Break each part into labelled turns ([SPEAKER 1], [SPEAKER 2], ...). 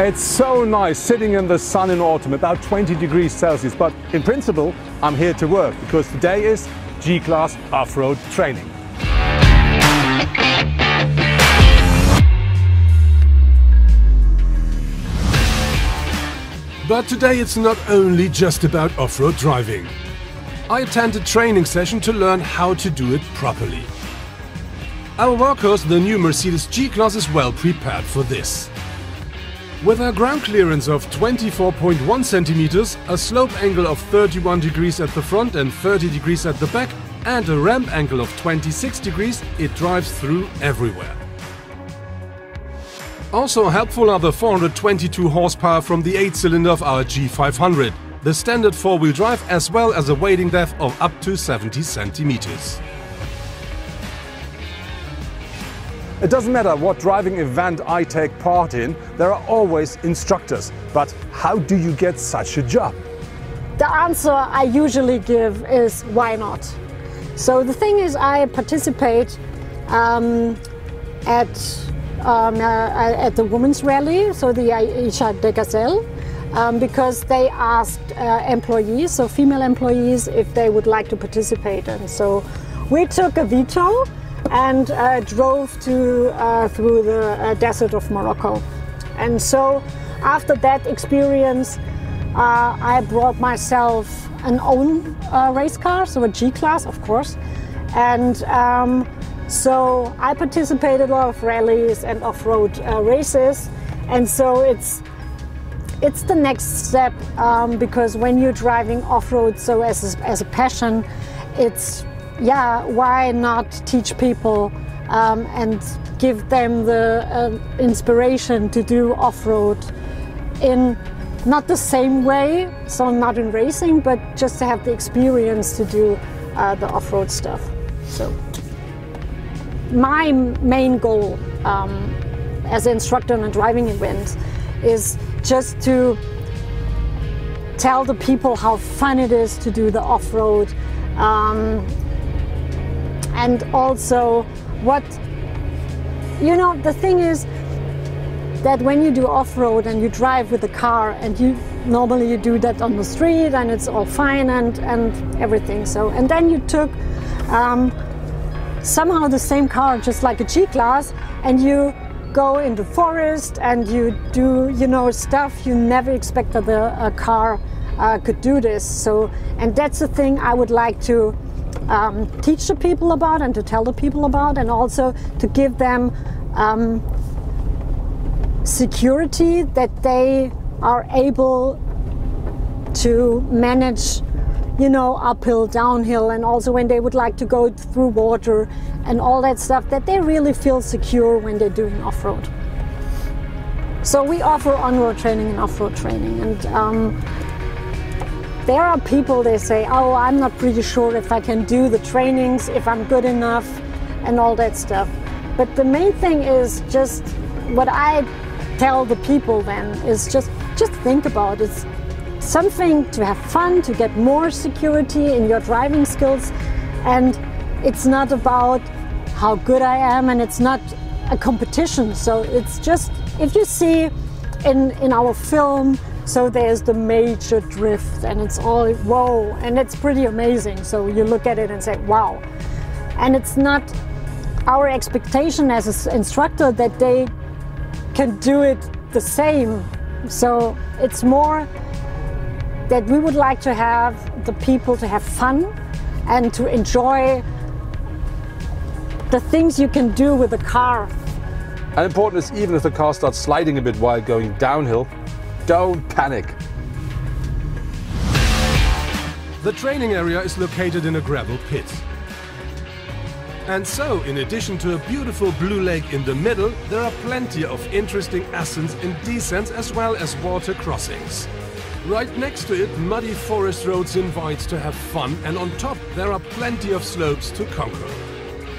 [SPEAKER 1] It's so nice sitting in the sun in autumn, about 20 degrees Celsius, but in principle, I'm here to work because today is G-Class off-road training.
[SPEAKER 2] But today it's not only just about off-road driving. I attended a training session to learn how to do it properly. Our workhorse, the new Mercedes G-Class, is well prepared for this. With a ground clearance of 24.1 centimeters, a slope angle of 31 degrees at the front and 30 degrees at the back, and a ramp angle of 26 degrees, it drives through everywhere. Also helpful are the 422 horsepower from the 8-cylinder of our G500, the standard four-wheel drive, as well as a wading depth of up to 70 centimeters.
[SPEAKER 1] It doesn't matter what driving event I take part in, there are always instructors. But how do you get such a job?
[SPEAKER 3] The answer I usually give is why not? So the thing is, I participate at the women's rally, so the Aisha de Gazelle, because they asked employees, so female employees, if they would like to participate. And so we took a veto and drove through the desert of Morocco. And so after that experience, I brought myself an own race car, so a G-Class, of course. And so I participated in a lot of rallies and off-road races. And so it's the next step, because when you're driving off-road, so as a passion, it's, yeah, why not teach people and give them the inspiration to do off-road in not the same way, so not in racing, but just to have the experience to do the off-road stuff. So my main goal as an instructor in a driving event is just to tell the people how fun it is to do the off-road, and also what, you know, the thing is that when you do off-road and you drive with a car, and normally you do that on the street and it's all fine and everything. So, and then you took somehow the same car, just like a G-Class, and you go in the forest and you do, you know, stuff you never expected a car could do this. So, and that's the thing I would like to teach the people about and to tell the people about, and also to give them security that they are able to manage, you know, uphill, downhill, and also when they would like to go through water and all that stuff, that they really feel secure when they're doing off-road. So we offer on-road training and off-road training, and there are people, they say, oh, I'm not pretty sure if I can do the trainings, if I'm good enough, and all that stuff. But the main thing is just what I tell the people then is just think about it. It's something to have fun, to get more security in your driving skills, and it's not about how good I am, and it's not a competition. So it's just, if you see in our film, so there's the major drift and it's all whoa, and it's pretty amazing. So you look at it and say, wow. And it's not our expectation as an instructor that they can do it the same. So it's more that we would like to have the people to have fun and to enjoy the things you can do with a car.
[SPEAKER 1] And important is, even if the car starts sliding a bit while going downhill, don't panic.
[SPEAKER 2] The training area is located in a gravel pit. And so, in addition to a beautiful blue lake in the middle, there are plenty of interesting ascents and descents, as well as water crossings. Right next to it, muddy forest roads invite to have fun, and on top there are plenty of slopes to conquer.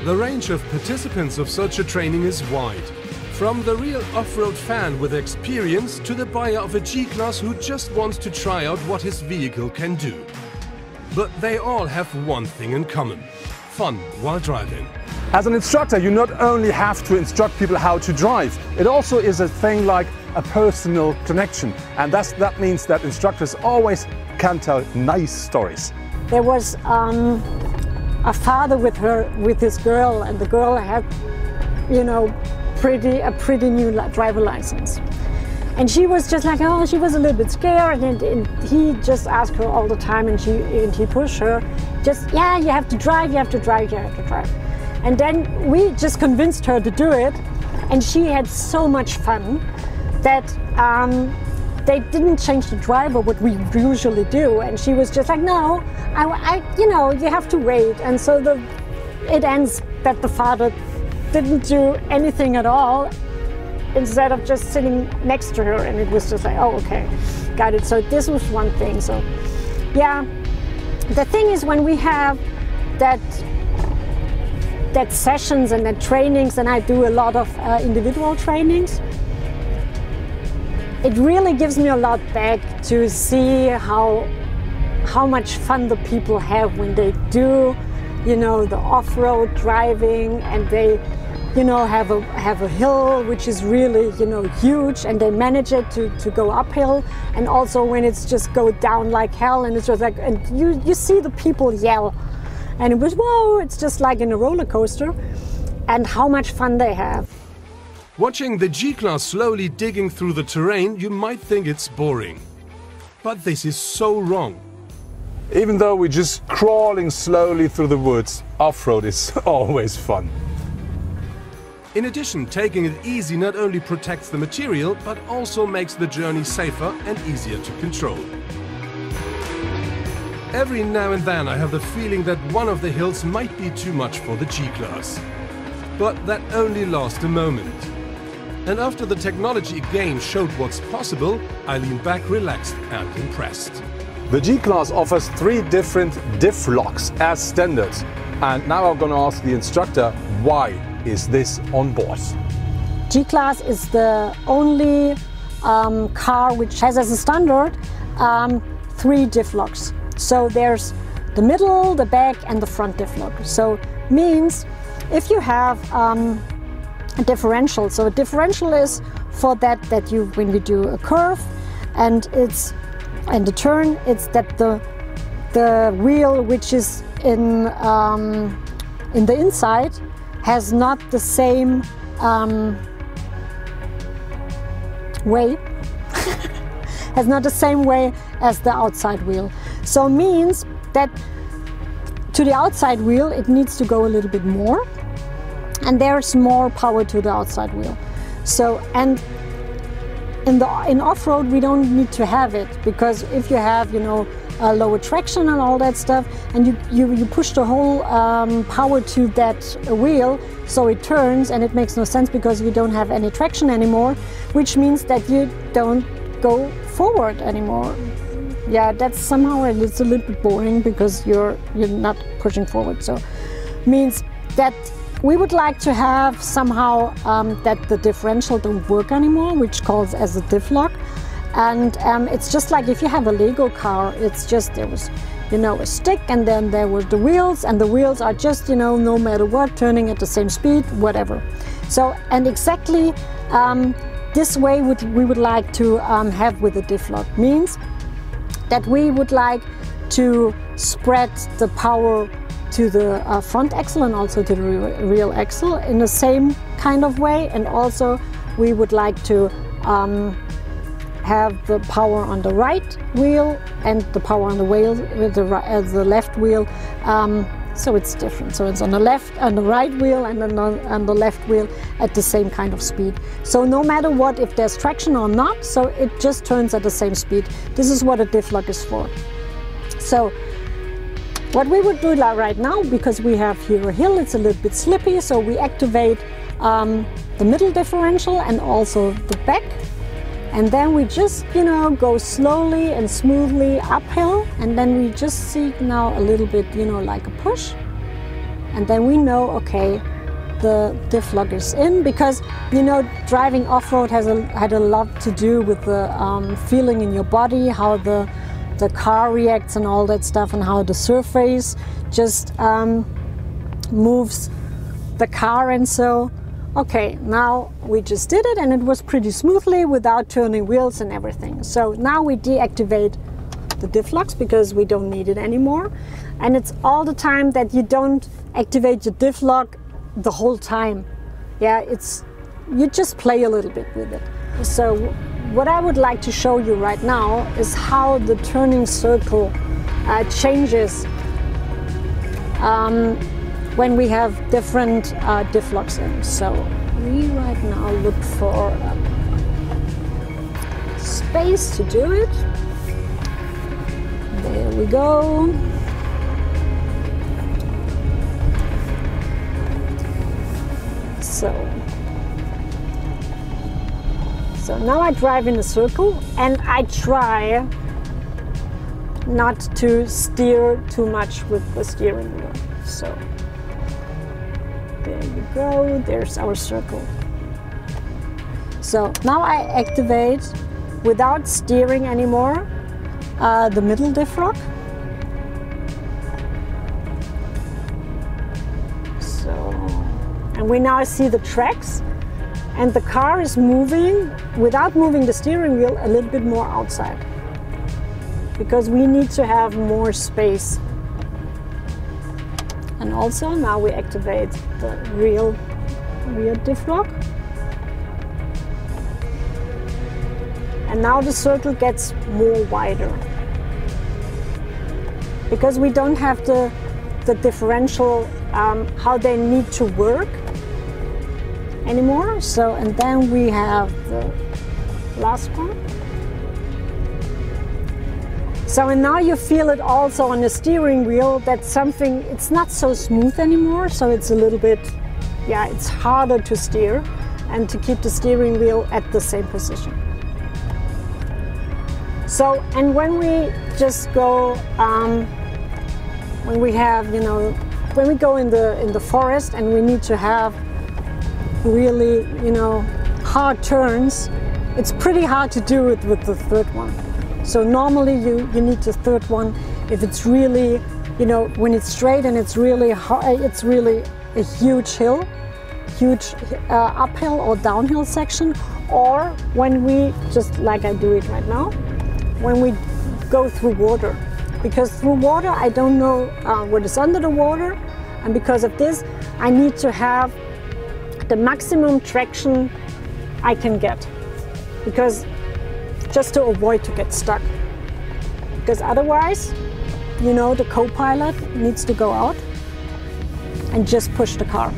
[SPEAKER 2] The range of participants of such a training is wide. From the real off-road fan with experience to the buyer of a G-Class who just wants to try out what his vehicle can do. But they all have one thing in common: fun while driving.
[SPEAKER 1] As an instructor, you not only have to instruct people how to drive, it also is a thing like a personal connection. And that means that instructors always can tell nice stories.
[SPEAKER 3] There was a father with his girl, and the girl had, you know, a pretty new driver license. And she was just like, oh, she was a little bit scared, and he just asked her all the time, and he pushed her, just, yeah, you have to drive, you have to drive, you have to drive. And then we just convinced her to do it, and she had so much fun that they didn't change the driver, what we usually do, and she was just like, no, you know, you have to wait. And so it ends that the father didn't do anything at all, instead of just sitting next to her, and it was just like, oh, okay, got it. So this was one thing. So yeah, the thing is, when we have that sessions and that trainings, and I do a lot of individual trainings, it really gives me a lot back to see how much fun the people have when they do, you know, the off-road driving, and they, you know, have a hill which is really, you know, huge, and they manage it to go uphill, and also when it's just go down like hell, and it's just like, and you see the people yell, and it was, whoa, it's just like in a roller coaster, and how much fun they have.
[SPEAKER 2] Watching the G-Class slowly digging through the terrain, you might think it's boring. But this is so wrong.
[SPEAKER 1] Even though we're just crawling slowly through the woods, off-road is always fun.
[SPEAKER 2] In addition, taking it easy not only protects the material, but also makes the journey safer and easier to control. Every now and then I have the feeling that one of the hills might be too much for the G-Class. But that only lasts a moment. And after the technology again showed what's possible, I lean back relaxed and impressed.
[SPEAKER 1] The G-Class offers 3 different diff locks as standard. And now I'm going to ask the instructor, why is this on board?
[SPEAKER 3] G-Class is the only car which has as a standard 3 diff locks. So there's the middle, the back, and the front diff lock. So means if you have a differential, so a differential is for that you, when we do a curve and the turn, it's that the wheel which is in the inside has not the same way, has not the same way as the outside wheel. So means that to the outside wheel it needs to go a little bit more, and there's more power to the outside wheel. So, and in off-road we don't need to have it, because if you have, you know, a lower traction and all that stuff, and you push the whole power to that wheel, so it turns, and it makes no sense because you don't have any traction anymore, which means that you don't go forward anymore. Yeah, that's somehow, it's a little bit boring because you're not pushing forward. So means that we would like to have somehow that the differential don't work anymore, which calls as a diff lock. And it's just like if you have a Lego car, it's just, there was, you know, a stick, and then there were the wheels, and the wheels are just, you know, no matter what, turning at the same speed, whatever. So, and exactly this way we would like to have with the diff lock. Means that we would like to spread the power to the front axle and also to the rear axle in the same kind of way, and also we would like to have the power on the right wheel and the power on the wheel with the left wheel. So it's different. So it's on the left, on the right wheel, and then on the left wheel at the same kind of speed. So no matter what, if there's traction or not, so it just turns at the same speed. This is what a diff lock is for. So what we would do right now, because we have here a hill, it's a little bit slippy, so we activate the middle differential and also the back. And then we just, you know, go slowly and smoothly uphill, and then we just see now a little bit, you know, like a push. And then we know, okay, the diff lock is in, because, you know, driving off-road had a lot to do with the feeling in your body, how the car reacts and all that stuff, and how the surface just moves the car, and so okay, now we just did it and it was pretty smoothly without turning wheels and everything. So now we deactivate the diff locks because we don't need it anymore. And it's all the time that you don't activate your diff lock the whole time. Yeah, you just play a little bit with it. So what I would like to show you right now is how the turning circle changes when we have different diff locks in. So we right now look for space to do it. There we go. So now I drive in a circle and I try not to steer too much with the steering wheel. So there you go, there's our circle. So now I activate, without steering anymore, the middle diff lock. So, and we now see the tracks, and the car is moving, without moving the steering wheel, a little bit more outside, because we need to have more space. And also now we activate the rear diff lock. And now the circle gets more wider, because we don't have the differential how they need to work anymore. So, and then we have the last one. So, and now you feel it also on the steering wheel that something, it's not so smooth anymore. So it's a little bit, yeah, it's harder to steer and to keep the steering wheel at the same position. So, and when we just go, when we have, you know, when we go in the forest and we need to have really, you know, hard turns, it's pretty hard to do it with the third one. So normally you need the third one if it's really, you know, when it's straight and it's really hard, it's really a huge hill, huge uphill or downhill section, or when we, just like I do it right now, when we go through water. Because through water I don't know what is under the water, and because of this I need to have the maximum traction I can get, because just to avoid to get stuck, because otherwise, you know, the co-pilot needs to go out and just push the car.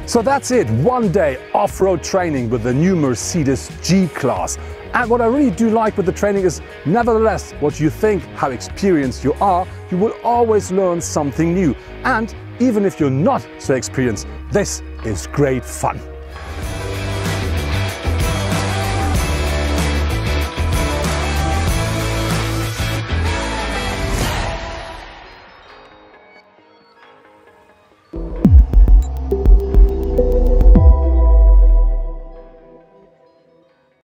[SPEAKER 1] So that's it, one day off-road training with the new Mercedes G-Class. And what I really do like with the training is, nevertheless, what you think, how experienced you are, you will always learn something new. And even if you're not so experienced, this is great fun.